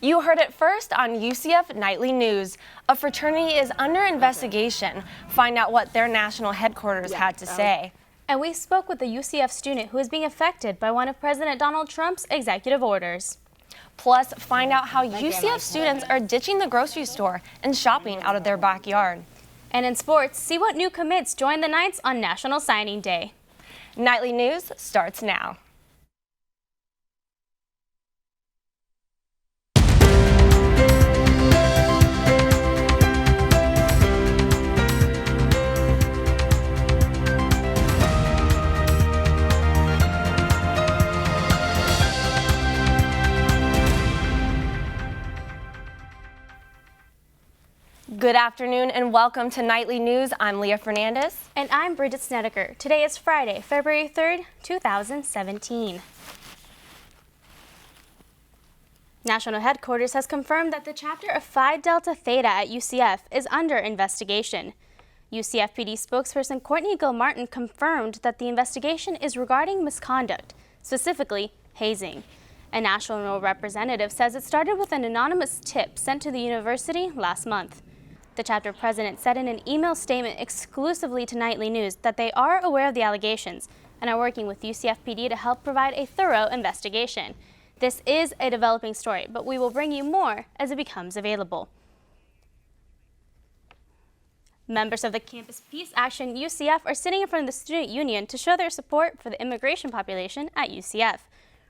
You heard it first on UCF Nightly News. A fraternity is under investigation. Find out what their national headquarters had to say. And we spoke with a UCF student who is being affected by one of President Donald Trump's executive orders. Plus, find out how UCF students are ditching the grocery store and shopping out of their backyard. And in sports, see what new commits join the Knights on National Signing Day. Nightly News starts now. Good afternoon and welcome to Nightly News. I'm Leah Fernandez. And I'm Bridget Snedeker. Today is Friday, February 3rd, 2017. National Headquarters has confirmed that the chapter of Phi Delta Theta at UCF is under investigation. UCF PD spokesperson Courtney Gilmartin confirmed that the investigation is regarding misconduct, specifically hazing. A national representative says it started with an anonymous tip sent to the university last month. The chapter president said in an email statement exclusively to Nightly News that they are aware of the allegations and are working with UCF PD to help provide a thorough investigation. This is a developing story, but we will bring you more as it becomes available. Members of the Campus Peace Action UCF are sitting in front of the student union to show their support for the immigration population at UCF.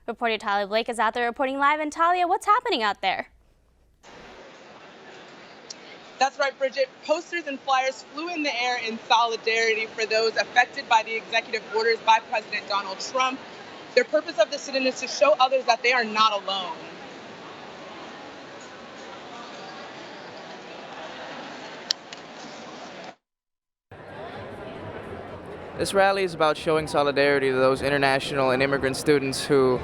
Reporter Talia Blake is out there reporting live. And Talia, what's happening out there? That's right, Bridget. Posters and flyers flew in the air in solidarity for those affected by the executive orders by President Donald Trump. The purpose of the sit-in is to show others that they are not alone. This rally is about showing solidarity to those international and immigrant students who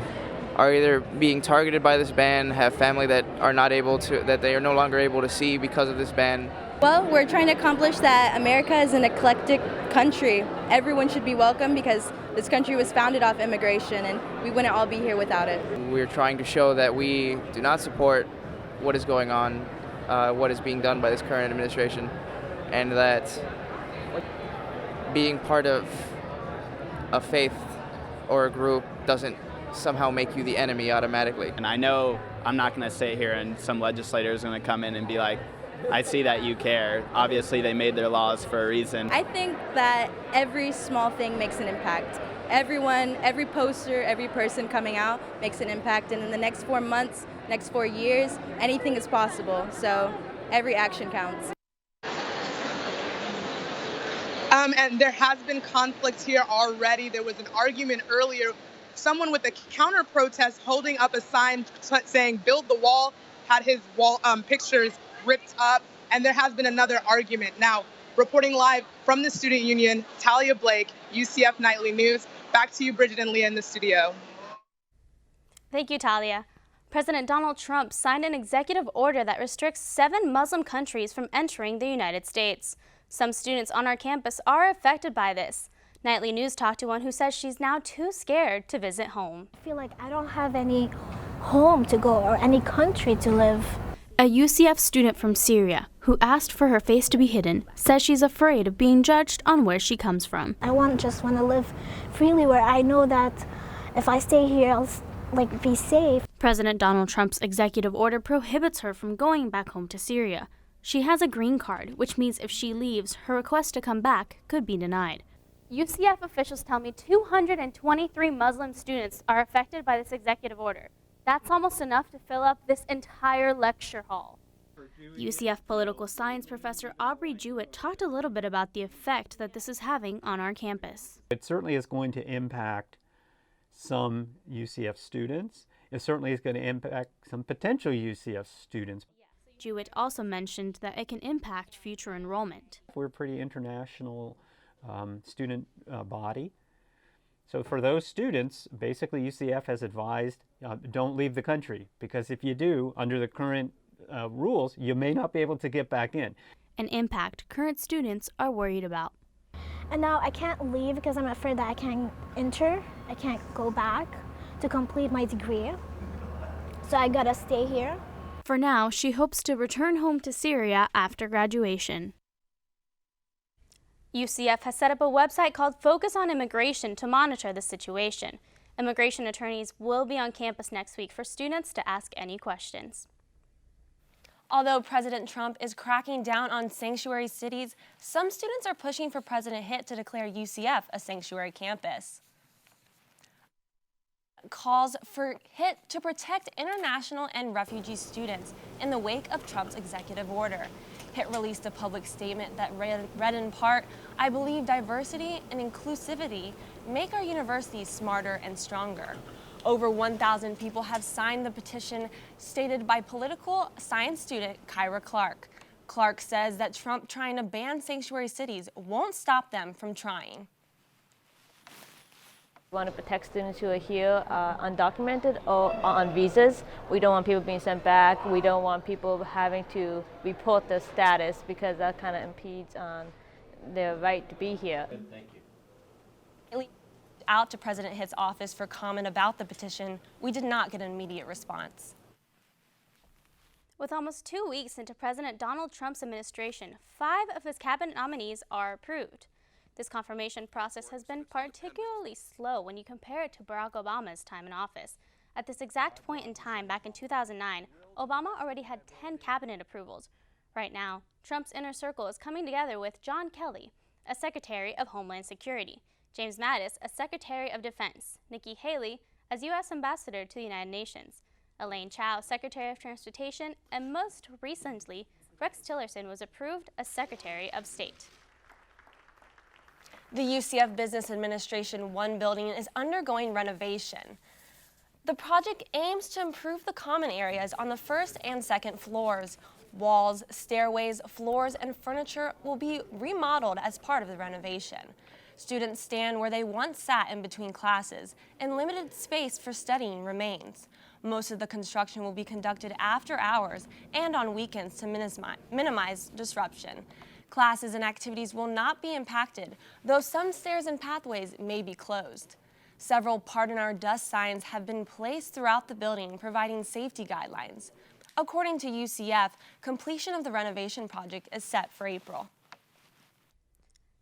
are either being targeted by this ban, have family that they are no longer able to see because of this ban. Well, we're trying to accomplish that America is an eclectic country. Everyone should be welcome because this country was founded off immigration and we wouldn't all be here without it. We're trying to show that we do not support what is going on, what is being done by this current administration, and that being part of a faith or a group doesn't somehow make you the enemy automatically. And I know I'm not going to sit here and some legislator is going to come in and be like, I see that you care. Obviously, they made their laws for a reason. I think that every small thing makes an impact. Everyone, every poster, every person coming out makes an impact. And in the next 4 months, next 4 years, anything is possible. So every action counts. And there has been conflict here already. There was an argument earlier. Someone with a counter protest holding up a sign saying "Build the wall" had his wall pictures ripped up, and there has been another argument. Now, reporting live from the student union, Talia Blake, UCF Nightly News. Back to you, Bridget and Leah in the studio. Thank you, Talia. President Donald Trump signed an executive order that restricts 7 Muslim countries from entering the United States. Some students on our campus are affected by this. Nightly News talked to one who says she's now too scared to visit home. I feel like I don't have any home to go or any country to live. A UCF student from Syria who asked for her face to be hidden says she's afraid of being judged on where she comes from. I just want to live freely where I know that if I stay here, I'll be safe. President Donald Trump's executive order prohibits her from going back home to Syria. She has a green card, which means if she leaves, her request to come back could be denied. UCF officials tell me 223 Muslim students are affected by this executive order. That's almost enough to fill up this entire lecture hall. UCF political science professor Aubrey Jewett talked a little bit about the effect that this is having on our campus. It certainly is going to impact some UCF students. It certainly is going to impact some potential UCF students. Jewett also mentioned that it can impact future enrollment. We're a pretty international student body. So for those students, basically UCF has advised don't leave the country, because if you do, under the current rules, you may not be able to get back in. An impact current students are worried about. And now I can't leave because I'm afraid that I can't enter. I can't go back to complete my degree. So I gotta stay here. For now, she hopes to return home to Syria after graduation. UCF has set up a website called Focus on Immigration to monitor the situation. Immigration attorneys will be on campus next week for students to ask any questions. Although President Trump is cracking down on sanctuary cities, some students are pushing for President Hitt to declare UCF a sanctuary campus. Calls for Hitt to protect international and refugee students in the wake of Trump's executive order. Hitt released a public statement that read in part, "I believe diversity and inclusivity make our universities smarter and stronger." Over 1,000 people have signed the petition stated by political science student Kyra Clark. Clark says that Trump trying to ban sanctuary cities won't stop them from trying. We want to protect students who are here undocumented or on visas. We don't want people being sent back. We don't want people having to report their status because that kind of impedes on their right to be here. Thank you. Out to President Hitt's office for comment about the petition, we did not get an immediate response. With almost 2 weeks into President Donald Trump's administration, 5 of his cabinet nominees are approved. This confirmation process has been particularly slow when you compare it to Barack Obama's time in office. At this exact point in time, back in 2009, Obama already had 10 cabinet approvals. Right now, Trump's inner circle is coming together with John Kelly, a Secretary of Homeland Security, James Mattis, as Secretary of Defense, Nikki Haley as U.S. Ambassador to the United Nations, Elaine Chao, Secretary of Transportation, and most recently, Rex Tillerson was approved as Secretary of State. The UCF Business Administration 1 building is undergoing renovation. The project aims to improve the common areas on the first and second floors. Walls, stairways, floors, and furniture will be remodeled as part of the renovation. Students stand where they once sat in between classes, and limited space for studying remains. Most of the construction will be conducted after hours and on weekends to minimize disruption. Classes and activities will not be impacted, though some stairs and pathways may be closed. Several "Pardon Our Dust" signs have been placed throughout the building, providing safety guidelines. According to UCF, completion of the renovation project is set for April.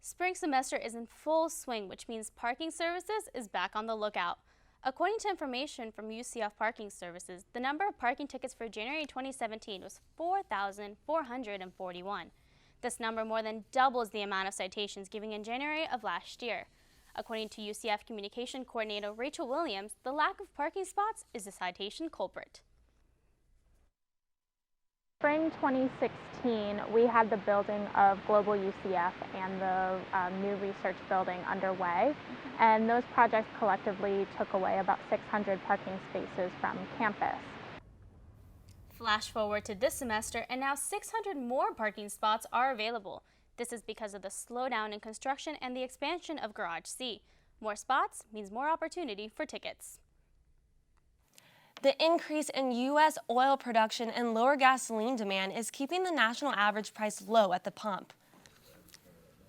Spring semester is in full swing, which means parking services is back on the lookout. According to information from UCF Parking Services, the number of parking tickets for January 2017 was 4,441. This number more than doubles the amount of citations given in January of last year. According to UCF Communication Coordinator Rachel Williams, the lack of parking spots is the citation culprit. Spring 2016, we had the building of Global UCF and the new research building underway, and those projects collectively took away about 600 parking spaces from campus. Flash forward to this semester, and now 600 more parking spots are available. This is because of the slowdown in construction and the expansion of Garage C. More spots means more opportunity for tickets. The increase in U.S. oil production and lower gasoline demand is keeping the national average price low at the pump.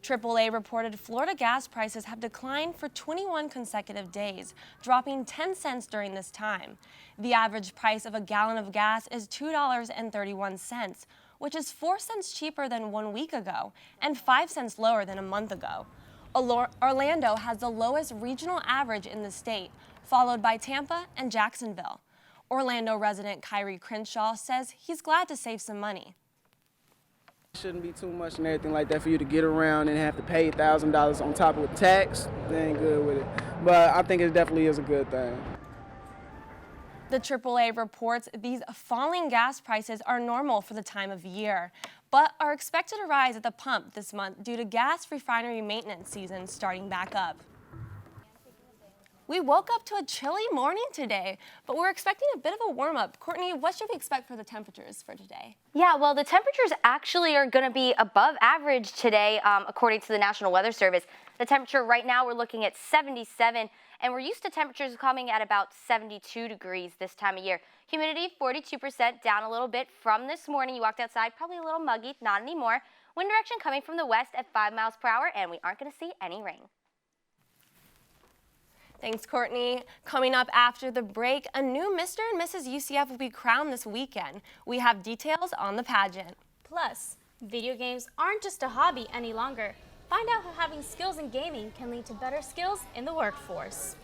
AAA reported Florida gas prices have declined for 21 consecutive days, dropping 10 cents during this time. The average price of a gallon of gas is $2.31, which is 4 cents cheaper than 1 week ago and 5 cents lower than a month ago. Orlando has the lowest regional average in the state, followed by Tampa and Jacksonville. Orlando resident Kyrie Crenshaw says he's glad to save some money. Shouldn't be too much and everything like that for you to get around and have to pay $1,000 on top of tax. They ain't good with it. But I think it definitely is a good thing. The AAA reports these falling gas prices are normal for the time of year, but are expected to rise at the pump this month due to gas refinery maintenance season starting back up. We woke up to a chilly morning today, but we're expecting a bit of a warm-up. Courtney, what should we expect for the temperatures for today? Yeah, well, the temperatures actually are going to be above average today, according to the National Weather Service. The temperature right now, we're looking at 77, and we're used to temperatures coming at about 72 degrees this time of year. Humidity, 42%, down a little bit from this morning. You walked outside, probably a little muggy, not anymore. Wind direction coming from the west at 5 miles per hour, and we aren't going to see any rain. Thanks, Courtney. Coming up after the break, a new Mr. and Mrs. UCF will be crowned this weekend. We have details on the pageant. Plus, video games aren't just a hobby any longer. Find out how having skills in gaming can lead to better skills in the workforce.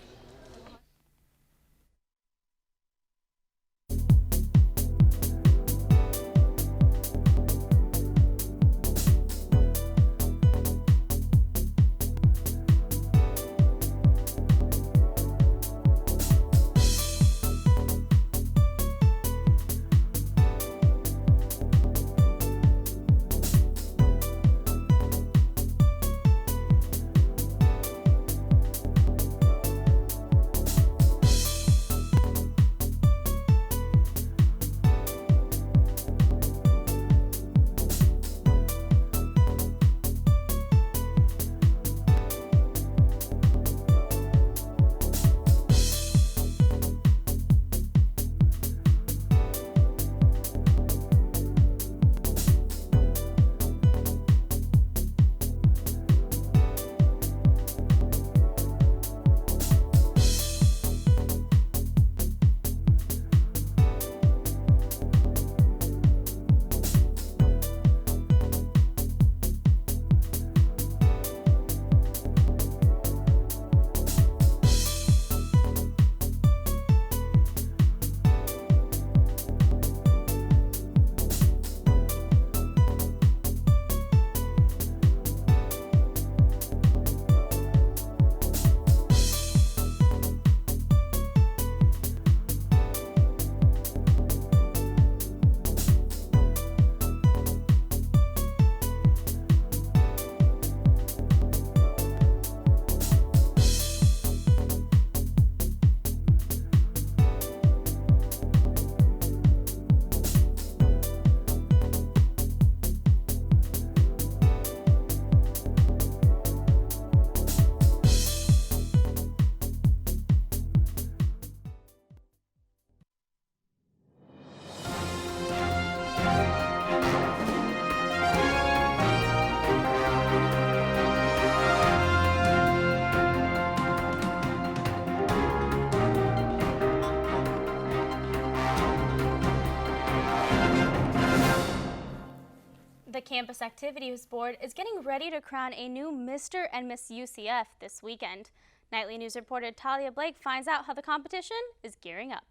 The Campus Activities Board is getting ready to crown a new Mr. and Miss UCF this weekend. Nightly News reporter Talia Blake finds out how the competition is gearing up.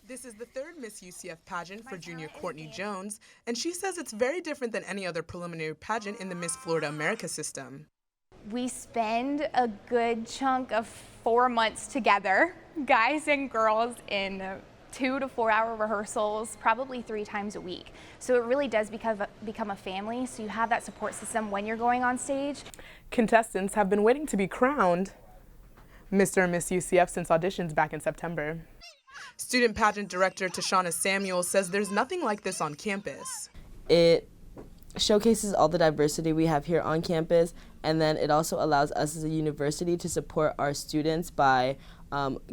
This is the third Miss UCF pageant for junior Courtney Jones, and she says it's very different than any other preliminary pageant in the Miss Florida America system. We spend a good chunk of 4 months together, guys and girls, in 2 to 4 hour rehearsals, probably 3 times a week. So it really does become a family, so you have that support system when you're going on stage. Contestants have been waiting to be crowned Mr. and Miss UCF since auditions back in September. Student pageant director Tashana Samuel says there's nothing like this on campus. It showcases all the diversity we have here on campus, and then it also allows us as a university to support our students by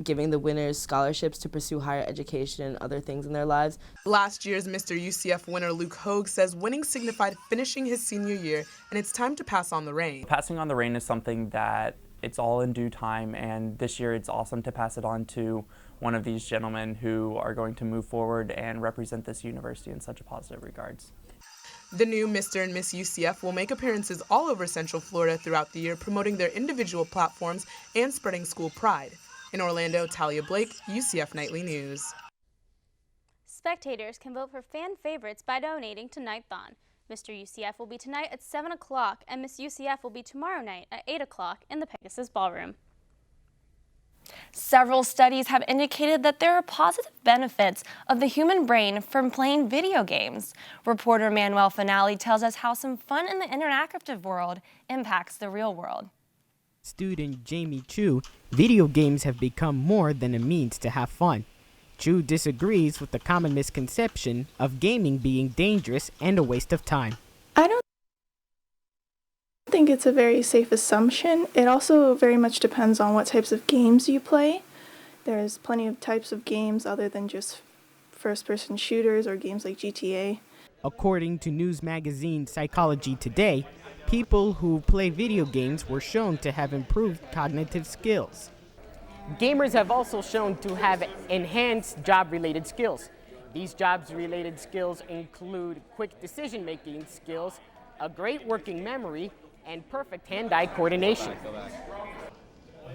giving the winners scholarships to pursue higher education and other things in their lives. Last year's Mr. UCF winner Luke Hogue says winning signified finishing his senior year, and it's time to pass on the reign. Passing on the reign is something that it's all in due time, and this year it's awesome to pass it on to one of these gentlemen who are going to move forward and represent this university in such a positive regards. The new Mr. and Miss UCF will make appearances all over Central Florida throughout the year, promoting their individual platforms and spreading school pride. In Orlando, Talia Blake, UCF Nightly News. Spectators can vote for fan favorites by donating to Nighthon. Mr. UCF will be tonight at 7 o'clock, and Miss UCF will be tomorrow night at 8 o'clock in the Pegasus Ballroom. Several studies have indicated that there are positive benefits of the human brain from playing video games. Reporter Manuel Finale tells us how some fun in the interactive world impacts the real world. Student Jamie Chu, video games have become more than a means to have fun. Chu disagrees with the common misconception of gaming being dangerous and a waste of time. I don't think it's a very safe assumption. It also very much depends on what types of games you play. There's plenty of types of games other than just first-person shooters or games like GTA. According to news magazine Psychology Today, people who play video games were shown to have improved cognitive skills. Gamers have also shown to have enhanced job-related skills. These jobs-related skills include quick decision-making skills, a great working memory, and perfect hand-eye coordination.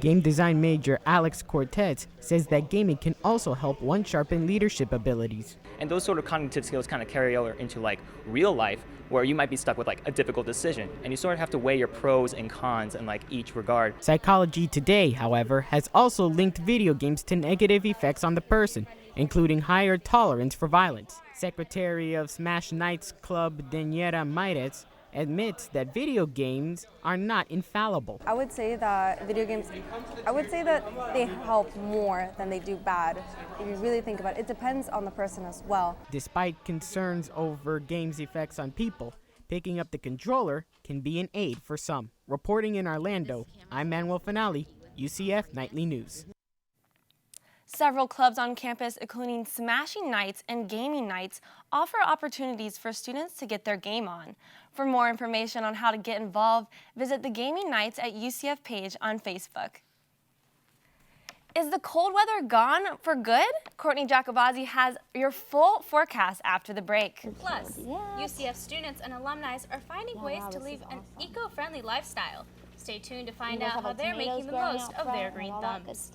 Game design major Alex Cortez says that gaming can also help one sharpen leadership abilities. And those sort of cognitive skills kind of carry over into like real life, where you might be stuck with like a difficult decision, and you sort of have to weigh your pros and cons in like each regard. Psychology Today, however, has also linked video games to negative effects on the person, including higher tolerance for violence. Secretary of Smash Knights Club Daniela Mairez admits that video games are not infallible. I would say that video games, they help more than they do bad. If you really think about it, it depends on the person as well. Despite concerns over games' effects on people, picking up the controller can be an aid for some. Reporting in Orlando, I'm Manuel Finale, UCF Nightly News. Several clubs on campus, including Smashing Nights and Gaming Nights, offer opportunities for students to get their game on. For more information on how to get involved, visit the Gaming Nights at UCF page on Facebook. Is the cold weather gone for good? Courtney Jacobazzi has your full forecast after the break. Plus, UCF students and alumni are finding ways to live an eco-friendly lifestyle. Stay tuned to find out how they're making the most of their green thumbs.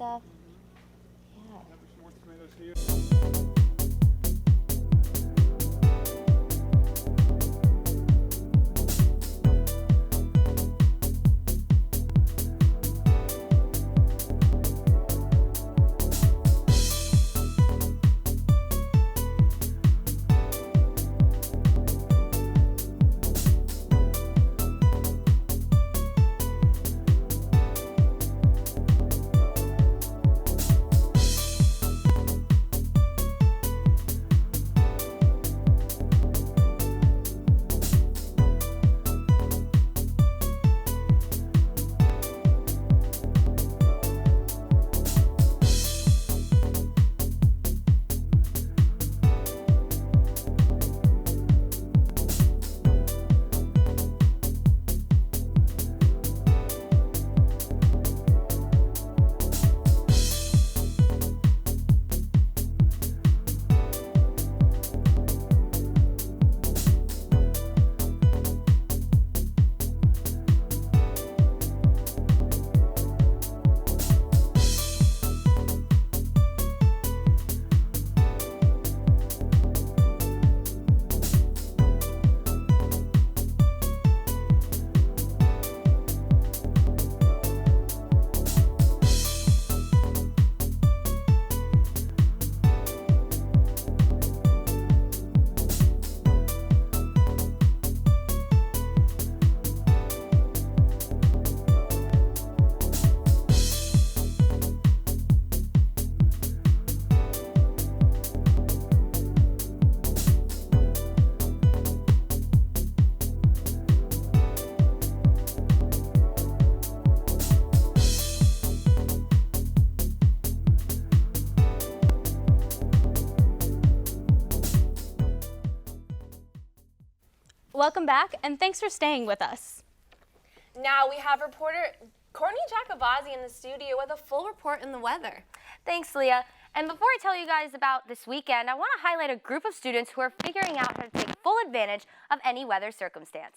Welcome back, and thanks for staying with us. Now we have reporter Courtney Jacobazzi in the studio with a full report in the weather. Thanks, Leah. And before I tell you guys about this weekend, I want to highlight a group of students who are figuring out how to take full advantage of any weather circumstance.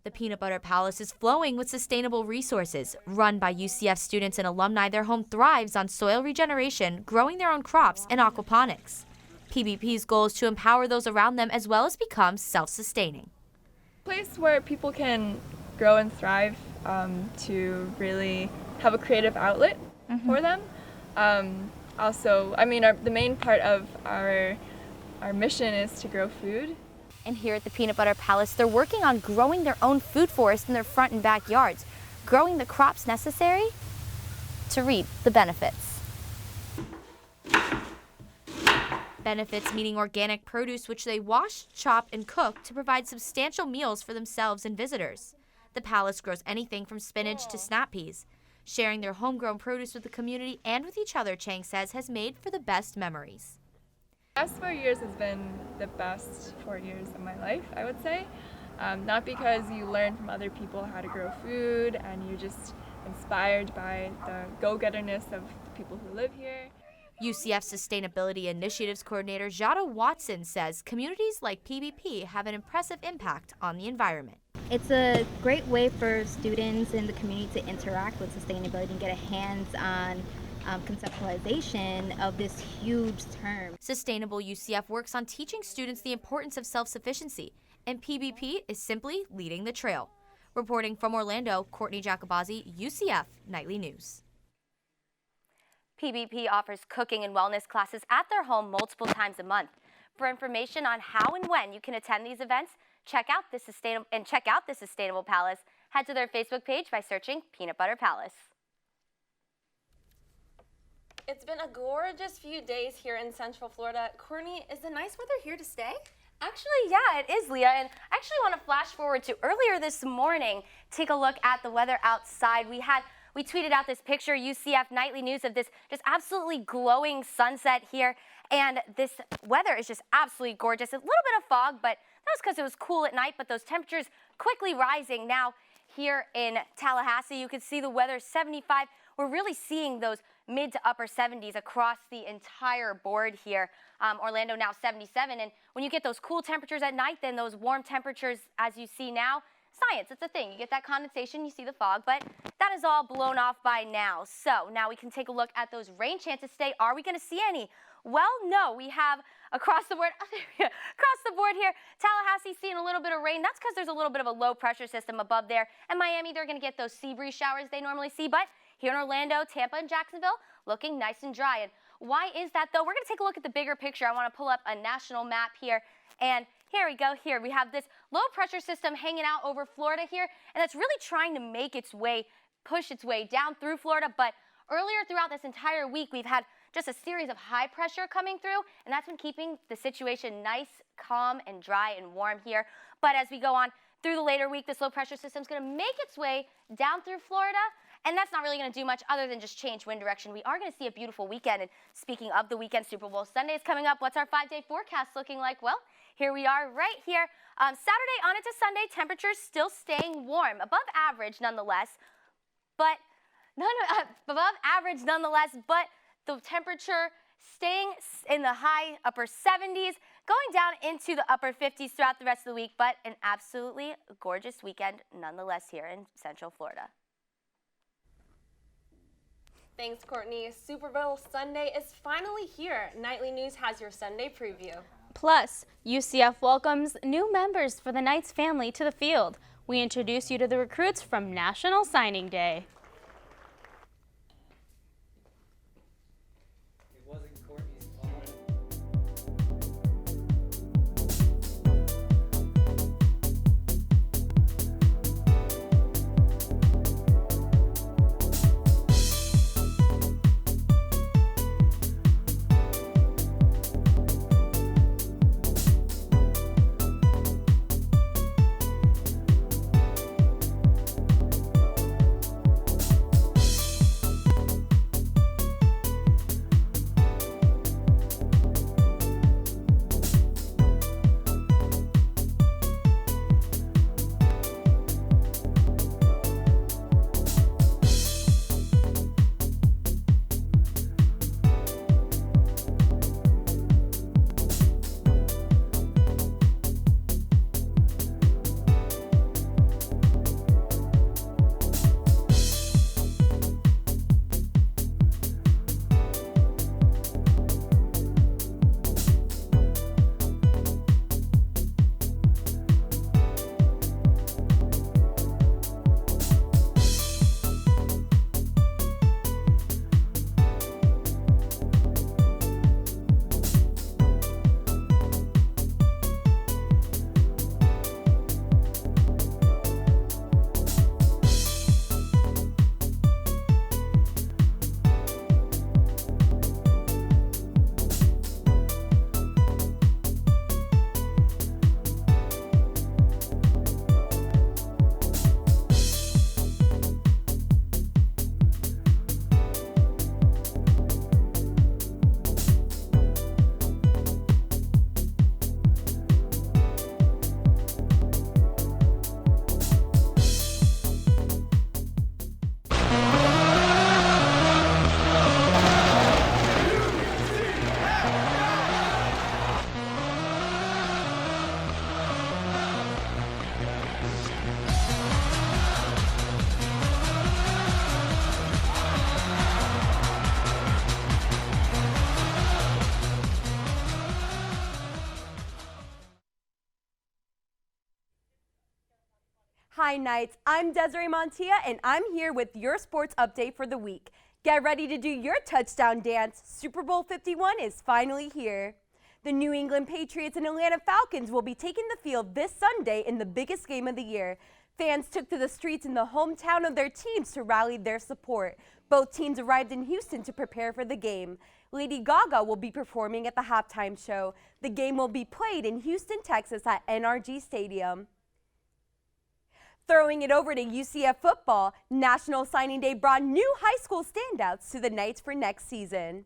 The Peanut Butter Palace is flowing with sustainable resources. Run by UCF students and alumni, their home thrives on soil regeneration, growing their own crops, and aquaponics. PBP's goal is to empower those around them as well as become self-sustaining. A place where people can grow and thrive, to really have a creative outlet for them. Also, the main part of our mission is to grow food. And here at the Peanut Butter Palace, they're working on growing their own food forest in their front and backyards, growing the crops necessary to reap the benefits. Benefits meaning organic produce which they wash, chop, and cook to provide substantial meals for themselves and visitors. The palace grows anything from spinach to snap peas. Sharing their homegrown produce with the community and with each other, Chang says, has made for the best memories. Last 4 years has been the best 4 years of my life, I would say. Not because you learn from other people how to grow food and you're just inspired by the go-getterness of the people who live here. UCF Sustainability Initiatives Coordinator Jada Watson says communities like PBP have an impressive impact on the environment. It's a great way for students in the community to interact with sustainability and get a hands-on conceptualization of this huge term. Sustainable UCF works on teaching students the importance of self-sufficiency, and PBP is simply leading the trail. Reporting from Orlando, Courtney Jacobazzi, UCF Nightly News. PBP offers cooking and wellness classes at their home multiple times a month. For information on how and when you can attend these events, check out the Sustainable Palace. Head to their Facebook page by searching Peanut Butter Palace. It's been a gorgeous few days here in Central Florida. Courtney, is the nice weather here to stay? Actually, yeah, it is, Leah, and I actually want to flash forward to earlier this morning. Take a look at the weather outside. We tweeted out this picture, UCF Nightly News, of this just absolutely glowing sunset here, and this weather is just absolutely gorgeous. A little bit of fog, but that was because it was cool at night, but those temperatures quickly rising. Now here in Tallahassee, you can see the weather 75. We're really seeing those mid to upper 70s across the entire board here. Orlando now 77, and when you get those cool temperatures at night, then those warm temperatures as you see now, science, it's a thing. You get that condensation, you see the fog, but that is all blown off by now. So now we can take a look at those rain chances today. Are we going to see any? Well, no, we have across the board here, Tallahassee seeing a little bit of rain. That's because there's a little bit of a low pressure system above there. And Miami, they're going to get those sea breeze showers they normally see. But here in Orlando, Tampa, and Jacksonville, looking nice and dry. And why is that, though? We're going to take a look at the bigger picture. I want to pull up a national map here. And here we go. Here we have this low pressure system hanging out over Florida here. And that's really trying to make its way, push its way down through Florida. But earlier throughout this entire week, we've had just a series of high pressure coming through. And that's been keeping the situation nice, calm, and dry and warm here. But as we go on through the later week, this low pressure system is going to make its way down through Florida. And that's not really going to do much other than just change wind direction. We are going to see a beautiful weekend. And speaking of the weekend, Super Bowl Sunday is coming up. What's our 5-day forecast looking like? Well, here we are right here. Saturday on into Sunday, temperatures still staying warm, above average nonetheless. But the temperature staying in the high upper 70s, going down into the upper 50s throughout the rest of the week. But an absolutely gorgeous weekend nonetheless here in Central Florida. Thanks, Courtney. Super Bowl Sunday is finally here. Nightly News has your Sunday preview. Plus, UCF welcomes new members for the Knights family to the field. We introduce you to the recruits from National Signing Day. Hi Knights, I'm Desiree Montilla and I'm here with your sports update for the week. Get ready to do your touchdown dance. Super Bowl 51 is finally here. The New England Patriots and Atlanta Falcons will be taking the field this Sunday in the biggest game of the year. Fans took to the streets in the hometown of their teams to rally their support. Both teams arrived in Houston to prepare for the game. Lady Gaga will be performing at the halftime show. The game will be played in Houston, Texas at NRG Stadium. Throwing it over to UCF football, National Signing Day brought new high school standouts to the Knights for next season.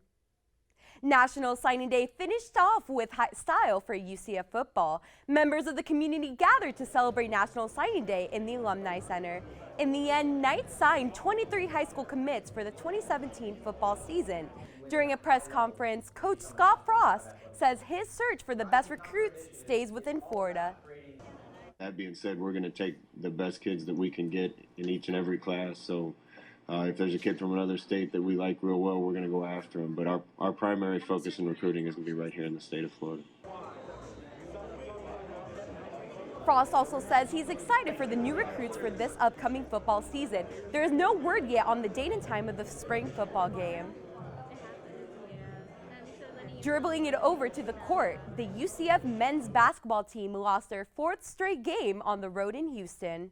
National Signing Day finished off with style for UCF football. Members of the community gathered to celebrate National Signing Day in the Alumni Center. In the end, Knights signed 23 high school commits for the 2017 football season. During a press conference, Coach Scott Frost says his search for the best recruits stays within Florida. That being said, we're going to take the best kids that we can get in each and every class. So if there's a kid from another state that we like real well, we're going to go after him. But our primary focus in recruiting is going to be right here in the state of Florida. Frost also says he's excited for the new recruits for this upcoming football season. There is no word yet on the date and time of the spring football game. Dribbling it over to the court, the UCF men's basketball team lost their 4th straight game on the road in Houston.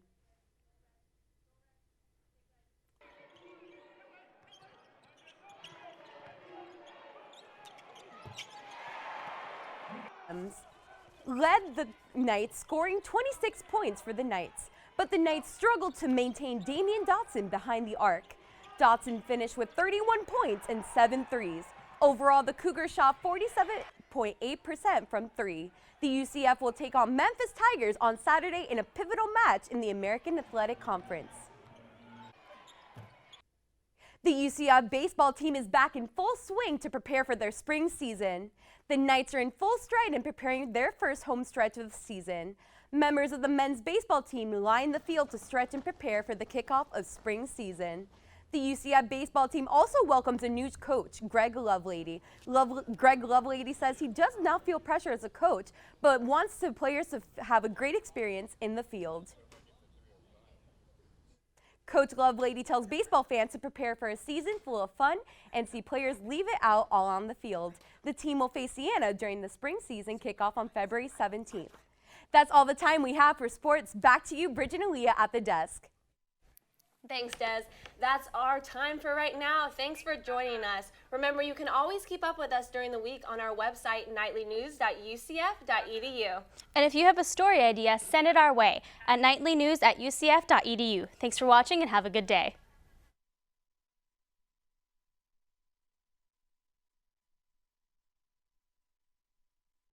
Led the Knights, scoring 26 points for the Knights, but the Knights struggled to maintain Damian Dotson behind the arc. Dotson finished with 31 points and 7 threes. Overall, the Cougars shot 47.8% from 3. The UCF will take on Memphis Tigers on Saturday in a pivotal match in the American Athletic Conference. The UCF baseball team is back in full swing to prepare for their spring season. The Knights are in full stride in preparing their first home stretch of the season. Members of the men's baseball team line the field to stretch and prepare for the kickoff of spring season. The UCF baseball team also welcomes a new coach, Greg Lovelady. Greg Lovelady says he does not feel pressure as a coach, but wants the players to have a great experience in the field. Coach Lovelady tells baseball fans to prepare for a season full of fun and see players leave it out all on the field. The team will face Siena during the spring season kickoff on February 17th. That's all the time we have for sports. Back to you, Bridget and Leah at the desk. Thanks, Des. That's our time for right now. Thanks for joining us. Remember, you can always keep up with us during the week on our website, nightlynews.ucf.edu. And if you have a story idea, send it our way at nightlynews@ucf.edu. Thanks for watching and have a good day.